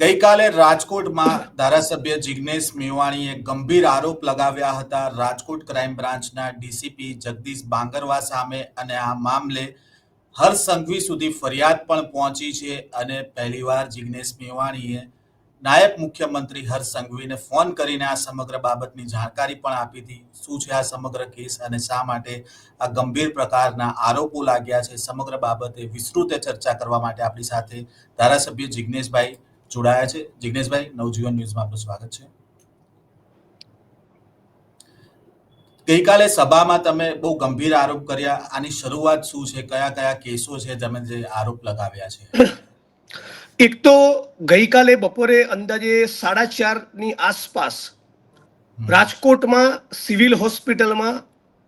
ગઈકાલે રાજકોટમાં ધારાસભ્ય જિગ્નેશ મેવાણીએ ગંભીર આરોપ લગાવ્યા હતા રાજકોટ ક્રાઇમ બ્રાન્ચના ડીસીપી જગદીશ બાંગરવા સામે અને આ મામલે હર્ષ સંઘવી સુધી ફરિયાદ પણ પહોંચી છે અને પહેલીવાર જિગ્નેશ મેવાણીએ નાયબ મુખ્યમંત્રી હર્ષ સંઘવીને ફોન કરીને આ સમગ્ર બાબતની જાણકારી પણ આપી હતી શું છે આ સમગ્ર કેસ અને શા માટે આ ગંભીર પ્રકારના આરોપો લાગ્યા છે સમગ્ર બાબતે વિસ્તૃત ચર્ચા કરવા માટે આપણી સાથે ધારાસભ્ય જિગ્નેશભાઈ જોડાયા છે। જિગ્નેશભાઈ, નવજીવન ન્યૂઝમાં આપનું સ્વાગત છે। ગઈકાલે સભામાં તમે બહુ ગંભીર આરોપ કર્યા, આની શરૂઆત શું છે, કયા કયા કેસો છે તમે જે આરોપ લગાવ્યા છે? એક તો ગઈકાલે બપોરે અંદાજે 4:30ની આસપાસ રાજકોટમાં સિવિલ હોસ્પિટલમાં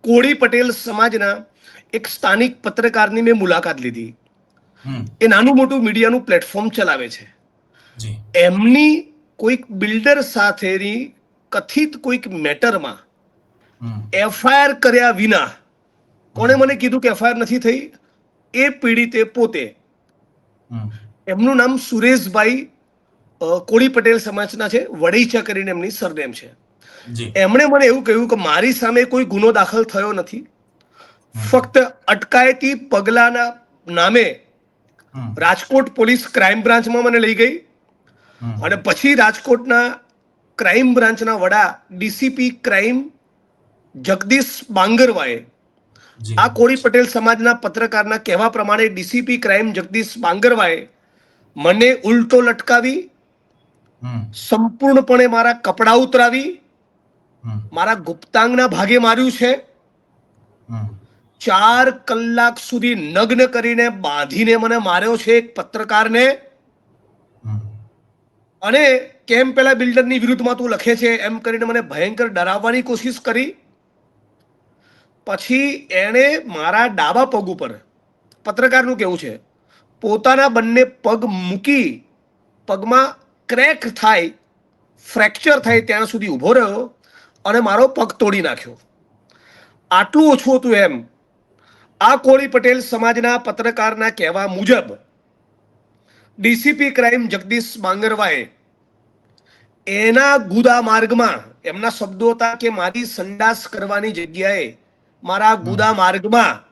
કોળી પટેલ સમાજના એક સ્થાનિક પત્રકારની મેં મુલાકાત લીધી। એ નાનું મોટું મીડિયાનું પ્લેટફોર્મ ચલાવે છે। એમની કોઈક બિલ્ડર સાથેની કથિત કોઈક મેટરમાં એફઆઈઆર કર્યા વિના, કોણે મને કીધું કે એફઆઈઆર નથી થઈ, એ પીડિતે પોતે, એમનું નામ સુરેશભાઈ કોળી પટેલ સમાજના છે, વડૈચા કરીને એમની સરનેમ છે। એમણે મને એવું કહ્યું કે મારી સામે કોઈ ગુનો દાખલ થયો નથી, ફક્ત અટકાયતી પગલાના નામે રાજકોટ પોલીસ ક્રાઇમ બ્રાન્ચમાં મને લઈ ગઈ અને પછી રાજકોટના ક્રાઇમ બ્રાન્ચના વડા ડીસીપી ક્રાઇમ જગદીશ બાંગરવાએ આ કોળી પટેલ સમાજના પત્રકારના કહેવા પ્રમાણે ડીસીપી ક્રાઇમ જગદીશ બાંગરવાએ મને ઉલટો લટકાવી, સંપૂર્ણપણે મારા કપડા ઉતરાવી, મારા ગુપ્તાંગના ભાગે માર્યું છે, 4 કલાક સુધી નગ્ન કરીને બાંધીને મને માર્યો છે એક પત્રકારને, અને કેમ પેલા બિલ્ડરની વિરુદ્ધમાં તું લખે છે એમ કરીને મને ભયંકર ડરાવવાની કોશિશ કરી। પછી એણે મારા ડાબા પગ ઉપર, પત્રકારનું કેવું છે, પોતાના બંને પગ મૂકી પગમાં ક્રેક થાય, ફ્રેક્ચર થાય ત્યાં સુધી ઊભો રહ્યો અને મારો પગ તોડી નાખ્યો। આટલું ઓછું હતું એમ આ કોળી પટેલ સમાજના પત્રકારના કહેવા મુજબ ડીસીપી ક્રાઇમ જગદીશ બાંગરવાએ એના ગુદા માર્ગમાં, એમના શબ્દો હતા કે મારી સંડાસ કરવાની જગ્યાએ મારા ગુદા માર્ગમાં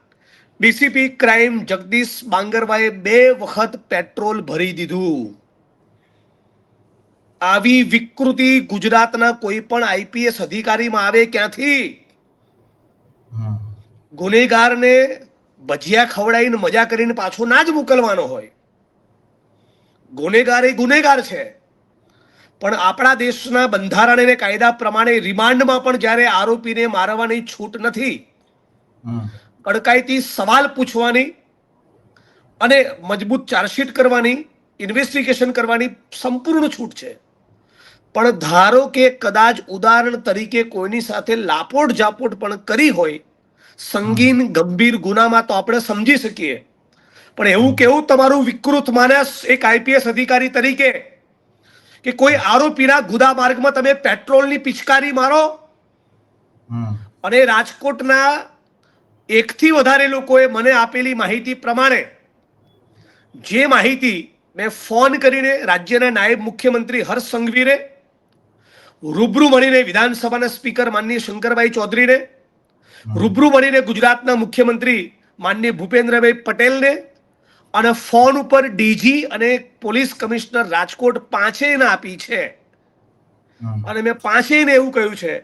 ડીસીપી ક્રાઇમ જગદીશ બાંગરવાએ 2 વખત પેટ્રોલ ભરી દીધું। આવી વિકૃતિ ગુજરાતના કોઈ પણ આઈપીએસ અધિકારીમાં આવે ક્યાંથી? ગુનેગારને ભજીયા ખવડાવીને મજા કરીને પાછો ના જ મોકલવાનો હોય। ગુનેગાર એ ગુનેગાર છે, પણ આપણા દેશના બંધારણ અને કાયદા પ્રમાણે રિમાન્ડમાં પણ જ્યારે આરોપીને મારવાની છૂટ નથી, કડકાઈથી સવાલ પૂછવાની અને મજબૂત ચાર્જશીટ કરવાની, ઇન્વેસ્ટિગેશન કરવાની સંપૂર્ણ છૂટ છે। પણ ધારો કે કદાચ ઉદાહરણ તરીકે કોઈની સાથે લાપોટ ઝાપોટ પણ કરી હોય, સંગીન ગંભીર ગુનામાં તો આપણે સમજી શકીએ, પણ એવું કેવું તમારું વિકૃત માનસ એક આઈપીએસ અધિકારી તરીકે કે કોઈ આરોપીના ગુદા માર્ગમાં તમે પેટ્રોલની પિચકારી મારો? અને રાજકોટના 1 થી વધારે લોકોએ મને આપેલી માહિતી પ્રમાણે, જે માહિતી મેં ફોન કરીને રાજ્યના નાયબ મુખ્યમંત્રી હર્ષ સંઘવીને, રૂબરૂ મળીને વિધાનસભાના સ્પીકર માનનીય શંકરભાઈ ચૌધરીને, રૂબરૂ મળીને ગુજરાતના મુખ્યમંત્રી માનનીય ભૂપેન્દ્રભાઈ પટેલને, અને ફોન ઉપર ડીજી અને પોલીસ કમિશનર રાજકોટ પાંચેયને આપી છે। અને મેં પાંચેયને એવું કહ્યું છે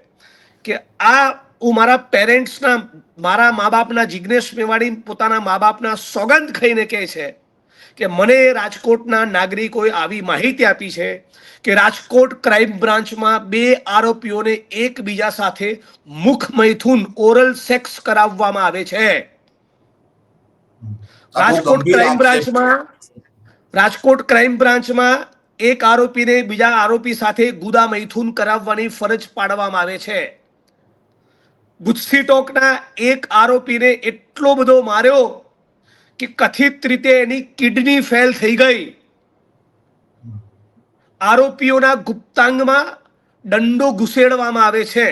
કે આ હું મારા પેરેન્ટ્સના, મારા મા બાપના, જિગ્નેશ મેવાણી પોતાના મા બાપના સોગંદ ખાઈને કહે છે કે મને રાજકોટના નાગરિકોએ આવી માહિતી આપી છે કે રાજકોટ ક્રાઇમ બ્રાન્ચમાં 2 આરોપીઓને એકબીજા સાથે મુખ મૈથુન, ઓરલ સેક્સ કરાવવામાં આવે છે। રાજકોટ ક્રાઇમ બ્રાન્ચમાં એક આરોપીને બીજા આરોપી સાથે ગુદા મૈથુન કરાવવાની ફરજ પાડવામાં આવે છે। ગુજસી ટોકના એક આરોપીને એટલો બધો માર્યો કે કથિત રીતે એની કિડની ફેલ થઈ ગઈ। આરોપીઓના ગુપ્તાંગમાં દંડો ઘુસેડવામાં આવે છે।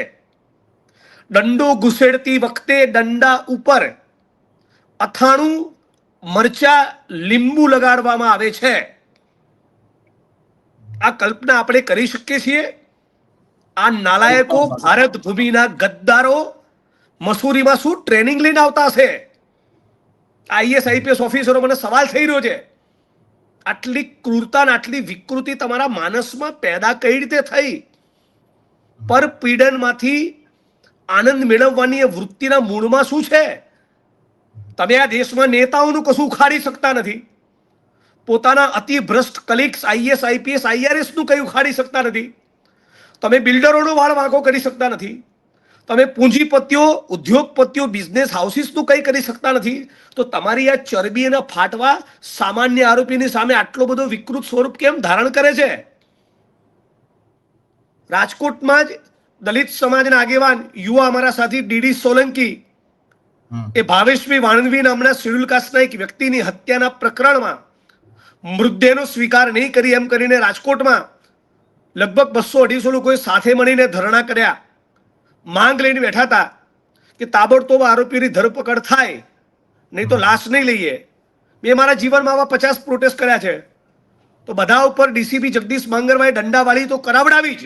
દંડો ઘુસેડતી વખતે દંડા ઉપર અથાણું, મરચા, લીંબુ લગાડવામાં આવે છે। આ કલ્પના આપણે કરી શકીએ છીએ? આ નાલાયકો ભારત ભૂમિના ગદ્દારો મસૂરીમાં શું ટ્રેનિંગ લઈને આવતા હશે? આઈએસ આઈપીએસ ઓફિસરો, મને સવાલ થઈ રહ્યો છે, આટલી ક્રૂરતા અને આટલી વિકૃતિ તમારા માનસમાં પેદા કઈ રીતે થઈ? પર પીડનમાંથી આનંદ મેળવવાની એ વૃત્તિના મૂળમાં શું છે? તમે આ દેશમાં નેતાઓનું કશું ઉખાડી શકતા નથી, પોતાના અતિ ભ્રષ્ટ કલીગ્સ આઈએસ આઈપીએસ આઈઆરએસ નું કઈ ઉખાડી શકતા નથી, તમે બિલ્ડરોનો વાળ વાંકો કરી શકતા નથી, તમે પૂંજીપતિઓ, ઉદ્યોગપતિઓ, બિઝનેસ હાઉસીસનું કંઈ કરી શકતા નથી, તો તમારી આ ચરબી અને ફાટવા સામાન્ય આરોપીની સામે આટલો બધો વિકૃત સ્વરૂપ કેમ ધારણ કરે છે? રાજકોટમાં જ દલિત સમાજના આગેવાન યુવા અમારા સાથી ડીડી સોલંકી એ ભાવેશભાઈ વાણંદવી નામના શેડ્યુલ કાસ્ટના એક વ્યક્તિની હત્યાના પ્રકરણમાં મૃતદેહનો સ્વીકાર નહીં કરી એમ કરીને રાજકોટમાં લગભગ 200-250 લોકોએ સાથે મળીને ધરણા કર્યા, માંગ લઈને બેઠા હતા કે તાબડતોબ આરોપીની ધરપકડ થાય, નહીં તો લાશ નહીં લઈએ. મેં મારા જીવનમાં આવા 50 પ્રોટેસ્ટ કર્યા છે, તો બધા ઉપર ડીસીપી જગદીશ બાંગરવાએ દંડાવાળી તો કરાવડાવી જ.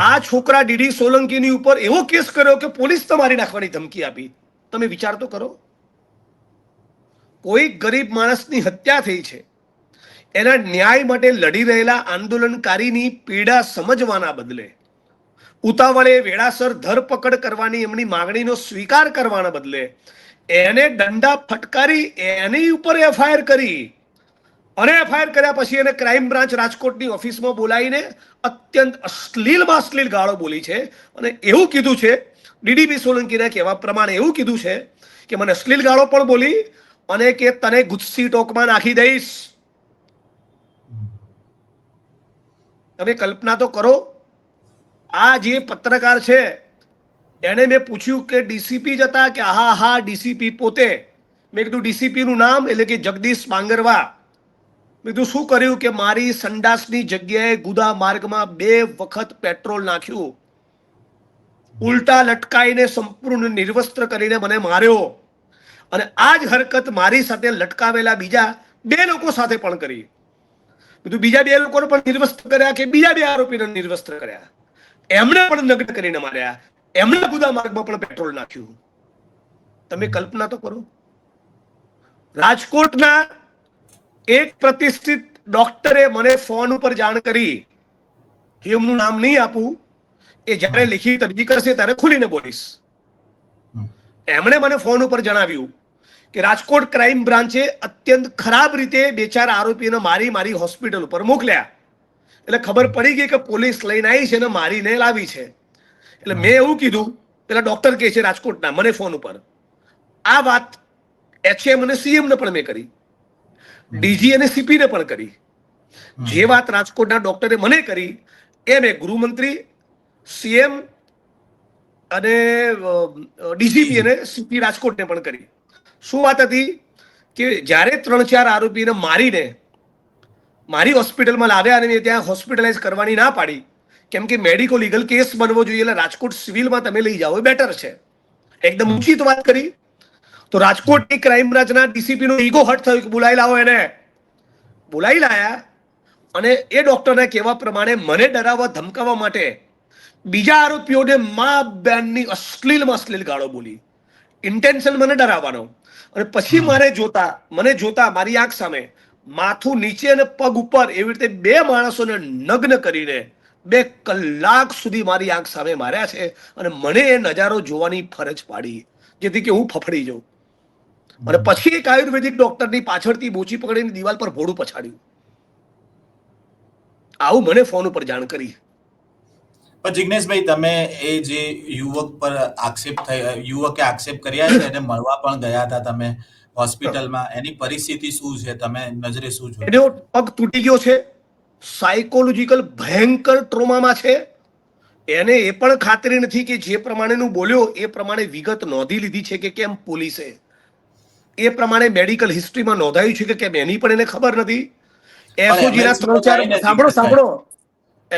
આ છોકરા ડીડી સોલંકીની ઉપર એવો કેસ કર્યો કે પોલીસ તો મારી નાખવાની ધમકી આપી. તમે વિચાર તો કરો, કોઈ ગરીબ માણસની હત્યા થઈ છે, એના ન્યાય માટે લડી રહેલા આંદોલનકારીની પીડા સમજવાના બદલે ઉતાવળે વેળાસર ધરપકડ કરવાની એમની માંગણીનો સ્વીકાર કરવાના બદલે એને દંડા ફટકારી એની ઉપર એફઆઈઆર કરી, અને એફઆઈઆર કર્યા પછી એને ક્રાઇમ બ્રાન્ચ રાજકોટની ઓફિસમાં બોલાવીને અત્યંત અશ્લીલમાં અશ્લીલ ગાળો બોલી છે. અને એવું કીધું છે, ડીડીપી સોલંકીના કહેવા પ્રમાણે એવું કીધું છે કે મને અશ્લીલ ગાળો પણ બોલી અને કે તને ગુસ્સી ટોકમાં નાખી દઈશ. તમે કલ્પના તો કરો, આ જે પત્રકાર છે એને મેં પૂછ્યું કે ડીસીપી જ હતા કે હા ડીસીપી પોતે. મેં કીધું ડીસીપી નું નામ, એટલે કે જગદીશ બાંગરવા. મેં કીધું શું કર્યું? કે મારી સંડાસની જગ્યાએ ગુદા માર્ગમાં 2 વખત પેટ્રોલ નાખ્યું, ઉલટા લટકાઈને સંપૂર્ણ નિર્વસ્ત્ર કરીને મને માર્યો, અને આ જ હરકત મારી સાથે લટકાવેલા બીજા 2 લોકો સાથે પણ કરી. બીજું બીજા 2 લોકોને પણ નિર્વસ્ત્ર કર્યા કે બીજા 2 આરોપીને નિર્વસ્ત્ર કર્યા, એમણે પણ નગ્ન કરીને માર્યા, એમણે ગુદા માર્ગમાં પણ પેટ્રોલ નાખ્યું. તમે કલ્પના તો કરો. રાજકોટના એક પ્રતિષ્ઠિત ડોક્ટરે મને ફોન ઉપર જાણ કરી, એમનું નામ નહીં આપું, એ જ્યારે લિખિત અરજી કરશે ત્યારે ખુલીને બોલીશ. એમણે મને ફોન ઉપર જણાવ્યું કે રાજકોટ ક્રાઇમ બ્રાન્ચે અત્યંત ખરાબ રીતે 2-4 આરોપીને મારી હોસ્પિટલ ઉપર મોકલ્યા. એટલે ખબર પડી ગઈ કે પોલીસ લઈને આવી છે અને મારીને લાવી છે. એટલે મેં એવું કીધું, પેલા ડોક્ટર કહે છે રાજકોટના મને ફોન ઉપર, આ વાત એચએમ અને સીએમ ને પણ મેં કરી, ડીજી અને સીપી ને પણ કરી. જે વાત રાજકોટના ડોક્ટરે મને કરી એ મેં ગૃહમંત્રી, સીએમ અને ડીજીપી અને સીપી રાજકોટને પણ કરી. શું વાત હતી કે જ્યારે 3-4 આરોપીને મારીને મારી હોસ્પિટલમાં લાવ્યા અને મેં ત્યાં હોસ્પિટલાઇઝ કરવાની ના પાડી, કેમ કે મેડિકો લીગલ કેસ બનવો જોઈએ, એટલે રાજકોટ સિવિલમાં તમે લઈ જાઓ એ બેટર છે, એકદમ ઉચિત વાત કરી. તો રાજકોટની ક્રાઇમ બ્રાન્ચના ડીસીપી નો ઈગો હર્ટ થયો કે બોલાવી લાવો એને. બોલાવી લાયા અને એ ડોક્ટરના કહેવા પ્રમાણે મને ડરાવવા ધમકાવવા માટે બીજા આરોપીઓને મા બેનની અશ્લીલમાં અશ્લીલ ગાળો બોલી, ઇન્ટેન્શન મને ડરાવવાનો. અને પછી મને જોતા મારી આંખ સામે માથું નીચે અને પગ ઉપર એવી રીતે 2 માણસોને નગ્ન કરીને 2 કલાક સુધી મારી આંખ સામે માર્યા છે, અને મને એ નજારો જોવાની ફરજ પાડી જેથી કે હું ફફડી જાઉં. અને પછી એક આયુર્વેદિક ડોક્ટરની પાછળથી બોચી પકડીને દિવાલ પર ભોળું પછાડ્યું. આવું મને ફોન ઉપર જાણ કરી. પણ જિગ્નેશભાઈ, તમે એ જે યુવક પર યુવકે આક્ષેપ કર્યા છે એને મળવા પણ ગયા હતા તમે હોસ્પિટલમાં, એની પરિસ્થિતિ શું છે? તમે નજરે શું જોયું? એનો પગ તૂટી ગયો છે, સાયકોલોજીકલ ભયંકર ટ્રોમામાં છે. એને એ પણ ખાતરી નથી કે જે પ્રમાણેનું બોલ્યો એ પ્રમાણે વિગત નોંધી લીધી છે કે કેમ પોલીસે, એ પ્રમાણે મેડિકલ હિસ્ટ્રીમાં નોંધાયું છે કે કેમ એની પણ એને ખબર નથી. એસઓજીના 3-4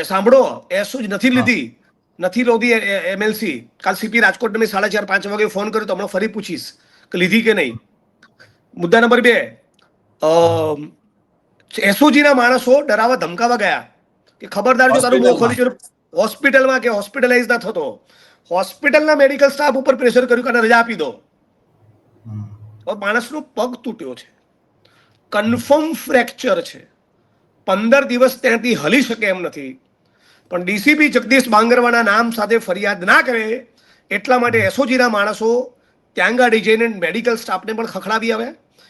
સાંભળો, એસઓજી નથી લીધી એમએલસી. કાલ સીપી રાજકોટને મેં 4:30-5 વાગે ફોન કર્યો, તો હમણાં ફરી પૂછીશ કે લીધી કે નહીં. મુદ્દા નંબર 2, એસઓજી ના માણસો ડરાવા ધમકાવા ગયા કે ખબરદાર જો તારું મોં ખોલી હોસ્પિટલમાં કે હોસ્પિટલાઇઝ ના થતો, હોસ્પિટલના મેડિકલ સ્ટાફ ઉપર પ્રેશર કર્યું કે રજા આપી દો. માણસનો પગ તૂટ્યો છે, કન્ફર્મ ફ્રેક્ચર છે, 15 દિવસ ત્યાંથી હલી શકે એમ નથી, પણ ડીસીપી જગદીશ બાંગરવાના નામ સાથે ફરિયાદ ના કરે એટલા માટે એસઓજી ના માણસો ત્યાં ગાડી જઈને મેડિકલ સ્ટાફને પણ ખખડાવી આવે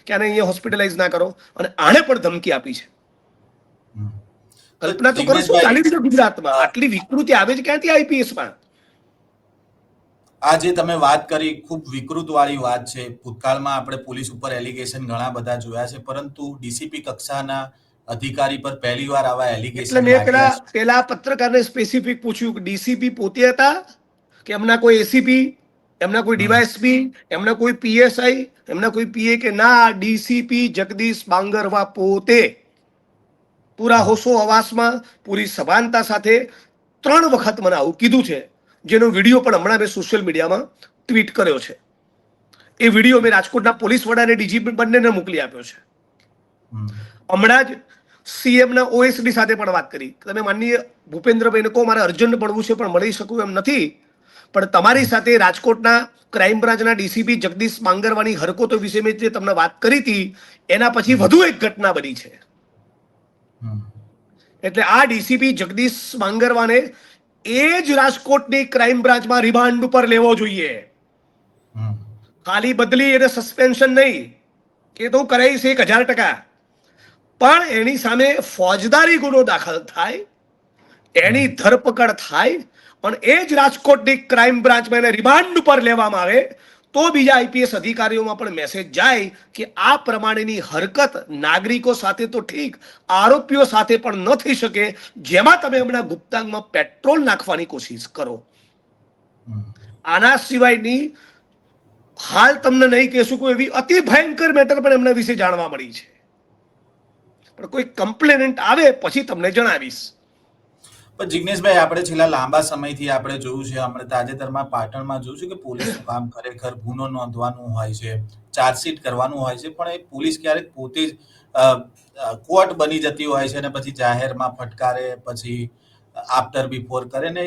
કે આને અહીંયા હોસ્પિટલાઇઝ ના કરો, અને આને પણ ધમકી આપી છે. કલ્પના તો કરો શું ચાલી રહ્યું છે ગુજરાતમાં? આટલી વિકૃતિ આવે છે ક્યાંથી આઈપીએસમાં? આ જે તમે વાત કરી ખૂબ વિકૃત વાળી વાત છે. ભૂતકાળમાં આપણે પોલીસ ઉપર એલિગેશન ઘણા બધા જોયા છે, પરંતુ ડીસીપી કક્ષાના અધિકારી પર પહેલીવાર આવા એલિગેશન એટલે મેં પેલા પત્રકારને સ્પેસિફિક પૂછ્યું કે ડીસીપી પોતે હતા કે એમના કોઈ એસીપી, એમના કોઈ ડીવાયએસપી, એમના કોઈ પીએસઆઈ, એમના કોઈ પીએ, કે ના, ડીસીપી જગદીશ બાંગરવા પોતે પૂરા હોશો હવાસમાં પૂરી સભાનતા સાથે 3 વખત મને આવું કીધું છે, જેનો વિડીયો પણ હમણાં મેં સોશિયલ મીડિયામાં ટ્વીટ કર્યો છે. એ વિડીયો મેં રાજકોટના પોલીસ વડાને ડીજીપી બંનેને મોકલી આપ્યો છે. હમણાં જ સીએમના ઓએસડી સાથે પણ વાત કરી, તમે માનનીય ભૂપેન્દ્રભાઈને કહો મારે અર્જન્ટ મળવું છે પણ મળી શકું એમ નથી, પણ તમારી સાથે રાજકોટના ક્રાઇમ બ્રાન્ચના ડીસીપી જગદીશ બાંગરવાની હરકતો વિશે મેં જે તમને વાત કરી હતી એના પછી વધુ એક ઘટના બની છે. એટલે આ ડીસીપી જગદીશ બાંગરવાને એ જ રાજકોટની ક્રાઇમ બ્રાન્ચમાં રિમાન્ડ ઉપર લેવો જોઈએ. ખાલી બદલી અને સસ્પેન્શન નહીં, એ તો કરાઈશ 1000%, પણ એની સામે ફોજદારી ગુનો દાખલ થાય, એની ધરપકડ થાય, અને એ જ રાજકોટની ક્રાઇમ બ્રાન્ચમાં એને રિમાન્ડ ઉપર લેવામાં આવે તો બીજા આઈપીએસ અધિકારીઓમાં પણ મેસેજ જાય કે આ પ્રમાણેની હરકત નાગરિકો સાથે તો ઠીક, આરોપીઓ સાથે પણ ન થઈ શકે, જેમાં તમે હમણાં ગુપ્તાંગમાં પેટ્રોલ નાખવાની કોશિશ કરો. આના સિવાયની હાલ તમને નહીં કહેશું કોઈ એવી અતિ ભયંકર મેટર પણ એમના વિશે જાણવા મળી છે, પણ કોઈ કમ્પ્લેનન્ટ આવે પછી તમને જણાવીશ. પણ જિગ્નેશભાઈ, આપણે છેલ્લા લાંબા સમયથી આપણે જોયું છે, હમણાં તાજેતરમાં પાટણમાં જોયું છે કે પોલીસનું કામ ખરેખર ગુનો નોંધવાનું હોય છે, ચાર્જશીટ કરવાનું હોય છે, પણ એ પોલીસ ક્યારેક પોતે જ કોર્ટ બની જતી હોય છે અને પછી જાહેરમાં ફટકારે, પછી આફ્ટર બિફોર કરે ને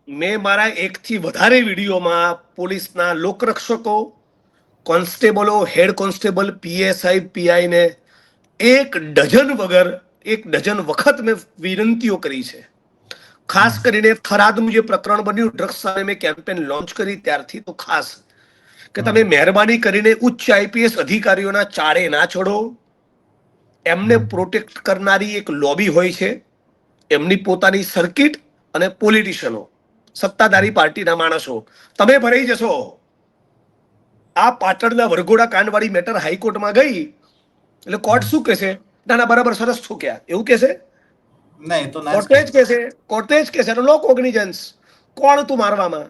મેં મારા 1 થી વધારે વિડીયોમાં પોલીસના લોકરક્ષકો, કોન્સ્ટેબલો, હેડ કોન્સ્ટેબલ, પીએસઆઈ, પીઆઈ ને 1 ડઝન વખત મેં વિનંતીઓ કરી છે. ખાસ કરીને થરાદનું જે પ્રકરણ બન્યું, ડ્રગ્સ સામે મેં કેમ્પેન લોન્ચ કરી ત્યારથી તો ખાસ કે તમે મહેરબાની કરીને ઉચ્ચ આઈપીએસ અધિકારીઓના ચાળે ના ચડો. એમને પ્રોટેક્ટ કરનારી એક લોબી હોય છે, એમની પોતાની સર્કિટ અને પોલિટિશિયનો, સત્તાધારી પાર્ટીના માણસો. તમે ભરાઈ જશો. આ પાટણના વરઘોડા કાંડવાળી મેટર હાઈકોર્ટમાં ગઈ એટલે કોર્ટ શું કહેશે? ના ના, બરાબર, સરસ થૂક્યા, એવું કહેશે? નહીં, તો કોર્ટે જ કહેશે નો કોગ્નિઝન્સ. કોણ તું મારવામાં?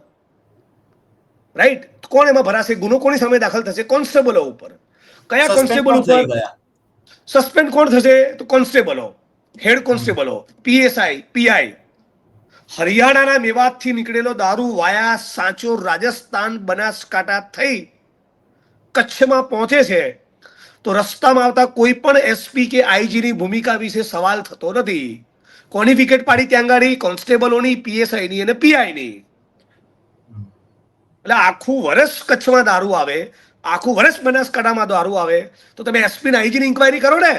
રાઈટ? કોણ એમાં ભરાશે? ગુનો કોની સામે દાખલ થશે? કોન્સ્ટેબલો ઉપર. કયા કોન્સ્ટેબલ ઉપર સસ્પેન્ડ કોણ થશે? તો કોન્સ્ટેબલો, હેડ કોન્સ્ટેબલો, પીએસઆઈ, પીઆઈ. હરિયાણાના મેવાતથી નીકળેલો દારૂ વાયા સાંચો રાજસ્થાન બનાસકાંઠા થઈ કચ્છમાં પહોંચે છે તો રસ્તામાં આવતા કોઈ પણ એસપી કે આઈજીની ભૂમિકા વિશે સવાલ થતો નથી. કોની વિકેટ પાડી ત્યાં ગાડી? કોન્સ્ટેબલોની, પીએસઆઈની અને પીઆઈની. એટલે આખું વર્ષ કચ્છમાં દારૂ આવે, આખું વર્ષ બનાસકાંઠામાં દારૂ આવે તો તમે એસપી ને આઈજીની ઇન્કવાયરી કરો ને.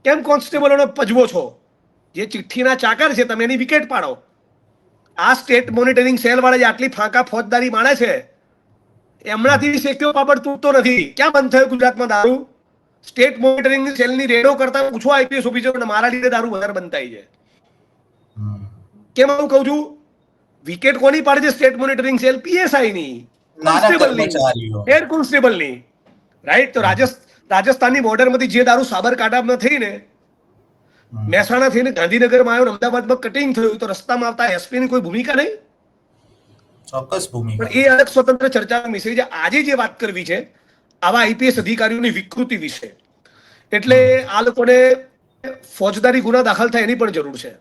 કેમ કોન્સ્ટેબલોને પજવો છો? જે ચિઠ્ઠીના ચાકર છે તમે એની વિકેટ પાડો. આ સ્ટેટ મોનિટરિંગ સેલ વાળા જે આટલી ફાંકા ફોજદારી માણે છે એમનાથી શેક્યો પાપડ તૂટતો નથી. ક્યાં બંધ થયો ગુજરાતમાં દારૂ? સ્ટેટ મોનિટરિંગ સેલની રેડો કરતા પૂછો આઈપીએસ ઓફિસરોને, મારા લીધે દારૂ વધારે બંધ થાય છે. કેમ આવું કહું છું? વિકેટ કોની પાડે છે સ્ટેટ મોનિટરિંગ સેલ? પીએસઆઈ ની, કોન્સ્ટેબલની, હેડ કોન્સ્ટેબલની. રાઈટ? તો રાજસ્થાનની બોર્ડરમાંથી જે દારૂ સાબરકાંઠામાં થઈને મહેસાણા થઈને ગાંધીનગરમાં આવ્યો, અમદાવાદમાં કટિંગ થયું, તો રસ્તામાં આવતા એસપી ની કોઈ ભૂમિકા નહીં? ચોક્કસ ભૂમિકા. પણ એ અલગ સ્વતંત્ર ચર્ચાનો વિષય છે. આજે જે વાત કરવી છે આવા આઈપીએસ અધિકારીઓની વિકૃતિ વિશે, એટલે આ લોકોને ફોજદારી ગુના દાખલ થાય એની પણ જરૂર છે.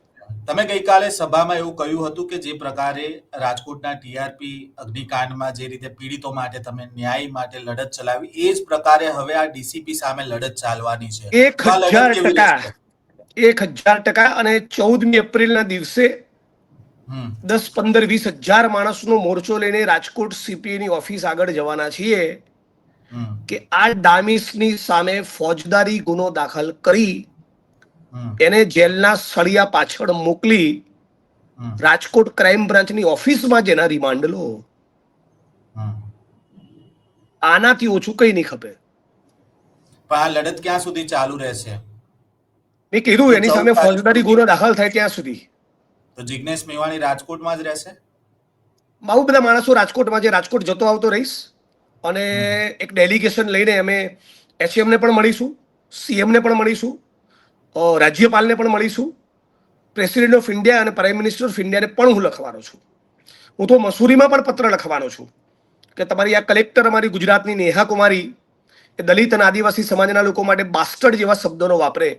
તમે ગઈકાલે સભામાં એવું કહ્યું હતું કે જે પ્રકારે રાજકોટના ટીઆરપી અગ્નિકાંડમાં જે રીતે પીડિતો માટે તમે ન્યાય માટે લડત ચલાવી, એ જ પ્રકારે હવે આ ડીસીપી સામે લડત ચાલવાની છે. તો આ લડત કેવી 1000%, રહેશે? 1000%. અને 14મી એપ્રિલના દિવસે હમ 10-15-20 હજાર માણસનો મોરચો લઈને રાજકોટ સીપીની ઓફિસ આગળ જવાના છીએ હમ કે આ ડામીસની સામે ફોજદારી ગુનો દાખલ કરી હમ એને જેલના સળિયા પાછળ મોકલી હમ રાજકોટ ક્રાઇમ બ્રાન્ચની ઓફિસમાં જેના રિમાન્ડ લો. હમ આનાથી ઓછું કંઈ નહીં ખપે. પણ આ લડત ક્યાં સુધી ચાલુ રહેશે? મેં કીધું તો એની 14 સામે તારીખ ફોજદારી સુધી ગુનો દાખલ થાય ત્યાં સુધી. તો જિગ્નેશ મેવાણી રાજકોટમાં જ રહેશે? બહુ બધા માણસો રાજકોટમાં છે. રાજકોટ જતો આવતો રહીશ અને હમ એક ડેલિગેશન લઈને અમે એચએમને પણ મળીશું, સીએમને પણ મળીશું, રાજ્યપાલને પણ મળીશું, પ્રેસિડેન્ટ ઓફ ઇન્ડિયા અને પ્રાઇમ મિનિસ્ટર ઓફ ઇન્ડિયાને પણ હું લખવાનો છું. હું તો મસૂરીમાં પણ પત્ર લખવાનો છું કે તમારી આ કલેક્ટર અમારી ગુજરાતની નેહા કુમારી એ દલિત અને આદિવાસી સમાજના લોકો માટે બાસ્ટર્ડ જેવા શબ્દોનો વાપરે,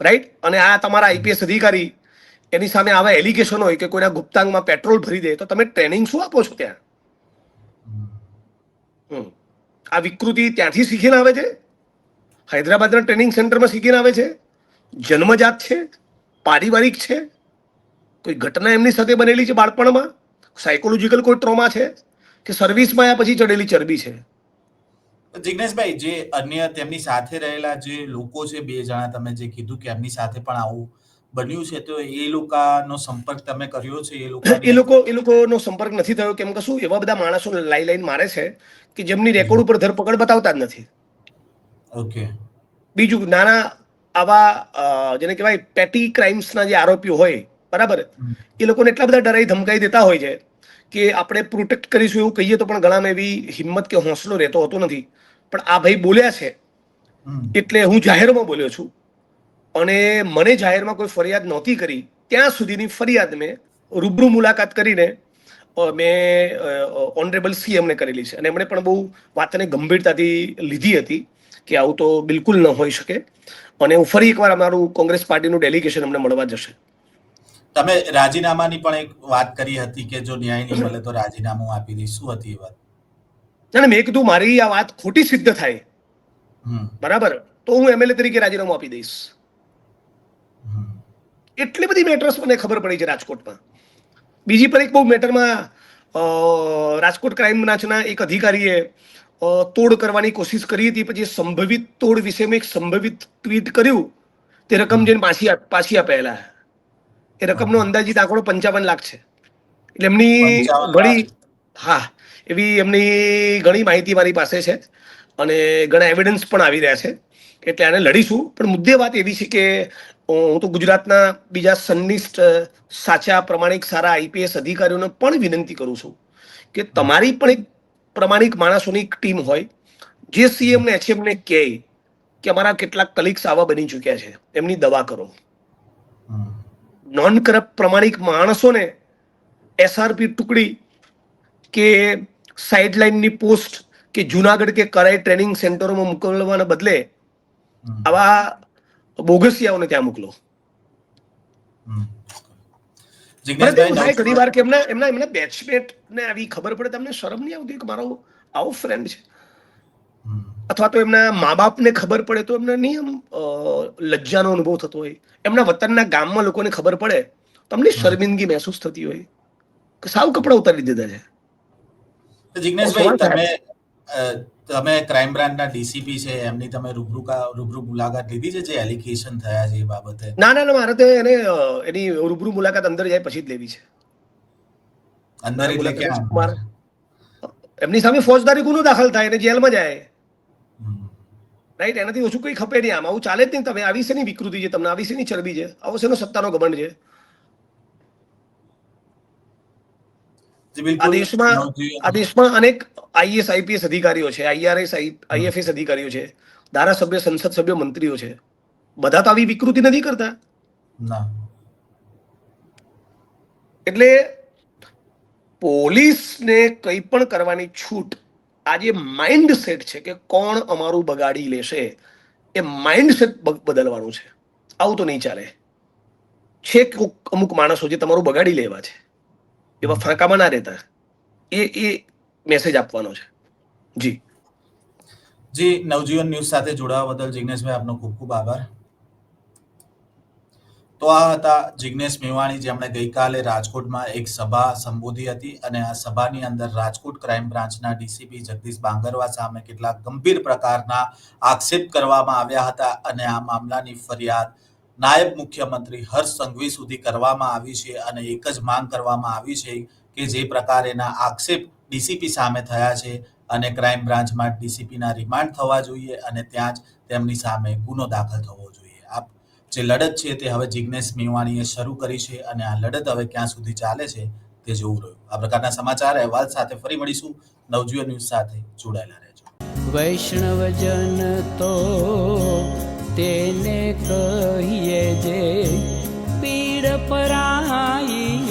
રાઈટ, અને આ તમારા આઈપીએસ અધિકારી એની સામે આવા એલિગેશન હોય કે કોઈના ગુપ્તાંગમાં પેટ્રોલ ભરી દે, તો તમે ટ્રેનિંગ શું આપો છો ત્યાં? આ વિકૃતિ ત્યાંથી શીખીને આવે છે, હૈદરાબાદના ટ્રેનિંગ સેન્ટરમાં શીખીને આવે છે, જન્મજાત છે, પારિવારિક છે, કોઈ ઘટના એમની સાથે બનેલી છે બાળપણમાં, સાયકોલોજીકલ કોઈ ટ્રોમા છે કે સર્વિસમાં આ પછી ચડેલી ચરબી છે? જિગ્નેશભાઈ, જે અન્ય તેમની સાથે રહેલા જે લોકો છે, 2 જણા તમે જે કીધું કે એમની સાથે પણ આવું બન્યું છે, તો એ લોકોનો સંપર્ક તમે કર્યો છે? એ લોકોને એ લોકોનો સંપર્ક નથી થયો. કેમ કે શું, એવા બધા માણસો લાઈન મારે છે કે જેમની રેકોર્ડ ઉપર ધરપકડ બતાવતા જ નથી. ઓકે. બીજું, નાના આવા જેને કહેવાય પેટી ક્રાઇમ્સના જે આરોપીઓ હોય, બરાબર, એ લોકોને એટલા બધા ડરાઈ ધમકાઈ દેતા હોય છે કે આપણે પ્રોટેક્ટ કરીશું એવું કહીએ તો પણ ઘણામાં એવી હિંમત કે હોંસલો રહેતો હોતો નથી. પણ આ ભાઈ બોલ્યા છે એટલે હું જાહેરમાં બોલ્યો છું, અને મને જાહેરમાં કોઈ ફરિયાદ નહોતી કરી ત્યાં સુધીની ફરિયાદ મેં રૂબરૂ મુલાકાત કરીને મેં ઓનરેબલ સીએમને કરેલી છે, અને એમણે પણ બહુ વાતને ગંભીરતાથી લીધી હતી કે આવું તો બિલકુલ ન હોઈ શકે, અને હું ફરી એકવાર અમારું કોંગ્રેસ પાર્ટીનું ડેલિગેશન અમને મળવા જશે. તમે રાજીનામાની પણ એક વાત કરી હતી કે જો ન્યાય નહીં મળે તો રાજીનામું આપી દઈશ. શું હતી એ વાત? અને મેં કીધું મારી આ વાત ખોટી સિદ્ધ થાય, બરાબર, તો હું એમએલએ તરીકે રાજીનામું આપી દઈશ. એટલી બધી મેટર્સ મને ખબર પડી છે રાજકોટમાં. બીજી પર એક બહુ મેટરમાં રાજકોટ ક્રાઇમ બ્રાન્ચના એક અધિકારીએ તોડ કરવાની કોશિશ કરી હતી, પછી સંભવિત તોડ વિશે મેં એક સંભવિત ટ્વીટ કર્યું, તે રકમ જઈને પાછી આપેલા. એ રકમનો અંદાજિત આંકડો 55 લાખ છે. એટલે એમની 55 ઘણી, લાખ. હા, એવી એમની ઘણી માહિતી મારી પાસે છે અને ઘણા એવિડન્સ પણ આવી રહ્યા છે, એટલે આને લડીશું. પણ મુદ્દે વાત એવી છે કે હું તો ગુજરાતના બીજા સંનિષ્ઠ, સાચા, પ્રમાણિક, સારા આઈપીએસ અધિકારીઓને પણ વિનંતી કરું છું કે તમારી પણ એક પ્રમાણિક માણસોની એક ટીમ હોય જે સીએમ ને એચએમ ને કહે કે અમારા કેટલાક કલીગ્સ આવા બની ચૂક્યા છે, એમની દવા કરો. નોન કરપ્ટ પ્રમાણિક માણસોને એસઆરપી ટુકડી કે સાઇડલાઇનની પોસ્ટ કે જુનાગઢ કે કરાઈ ટ્રેનિંગ સેન્ટરોમાં મોકલવાના બદલે આવા બોગસિયાઓને ત્યાં મોકલો. ઘણી વાર કે એમના બેચમેટ ને આવી ખબર પડે, તમને શરમ નહીં આવતી કે મારો આવો ફ્રેન્ડ છે? અથવા તો એમના મા બાપને ખબર પડે તો એમને નહીં લજ્જાનો અનુભવ થતો હોય? એમના વતનના ગામમાં લોકોને ખબર પડે તમને શર્મિંદગી મહેસૂસ થતી હોય કે સાવ કપડા ઉતારી દીધા છે? જિગ્નેશભાઈ, તમે ક્રાઇમ બ્રાન્ચના ડીસીપી છે, એમની તમે રૂબરૂ મુલાકાત લીધી છે જે એલિગેશન થયા છે એ બાબતે? ના, મારે તો એની રૂબરૂ મુલાકાત અંદર જાય પછી જ લેવી છે. અંદર એટલે ક્યાં? એમની સામે ફોજદારી ગુનો દાખલ થાય અને જેલમાં જાય, રાઈટ. એનાથી ઓછું કંઈ ખપે નહીં. આમાં આવું ચાલે જ નહીં. તમે આવી શેની વિકૃતિ છે? તમને આવી શેની ચરબી છે? આવો શેનો સત્તાનો ઘમંડ છે? આ દેશમાં અનેક આઈએસ આઈપીએસ અધિકારીઓ છે, આઈઆરએસ આઈએફએસ અધિકારીઓ છે, ધારાસભ્ય, સંસદ સભ્ય, મંત્રીઓ છે. બધા તો આવી વિકૃતિ નથી કરતા. એટલે પોલીસને કંઈ પણ કરવાની છૂટ, આ જે માઇન્ડ સેટ છે કે કોણ અમારું બગાડી લેશે, એ માઇન્ડ સેટ બદલવાનું છે. આવું તો નહીં ચાલે. છે અમુક માણસો જે તમારું બગાડી લેવા છે, એવા ફાંકામાં ના રહેતા, એ મેસેજ આપવાનો છે. જી જી, નવજીવન ન્યૂઝ સાથે જોડાવા બદલ જિગ્નેશભાઈ આપનો ખૂબ ખૂબ આભાર. તો આ હતા જિગ્નેશ મેવાણી, જેમણે ગઈકાલે રાજકોટમાં એક સભા સંબોધી હતી અને આ સભાની અંદર રાજકોટ ક્રાઇમ બ્રાન્ચના ડીસીપી જગદીશ બાંગરવા સામે કેટલાક ગંભીર પ્રકારના આક્ષેપ કરવામાં આવ્યા હતા અને આ મામલાની ફરિયાદ નાયબ મુખ્યમંત્રી હર્ષ સંઘવી સુધી કરવામાં આવી છે અને એક જ માંગ કરવામાં આવી છે કે જે પ્રકારેના આક્ષેપ ડીસીપી સામે થયા છે અને ક્રાઇમ બ્રાન્ચમાં ડીસીપીના રિમાન્ડ થવા જોઈએ અને ત્યાં જ તેમની સામે ગુનો દાખલ થવો જોઈએ. જે લડત છે તે હવે જિગ્નેશ મેવાણીએ શરૂ કરી છે અને આ લડત હવે ક્યાં સુધી ચાલે છે તે જોવું રહ્યું. આ પ્રકારના સમાચાર અહેવાલ સાથે ફરી મળીશું. નવજીવન ન્યૂઝ સાથે જોડાયેલા રહેજો. વૈષ્ણવજન તો તેને કહીએ જે પીડ પરાઈ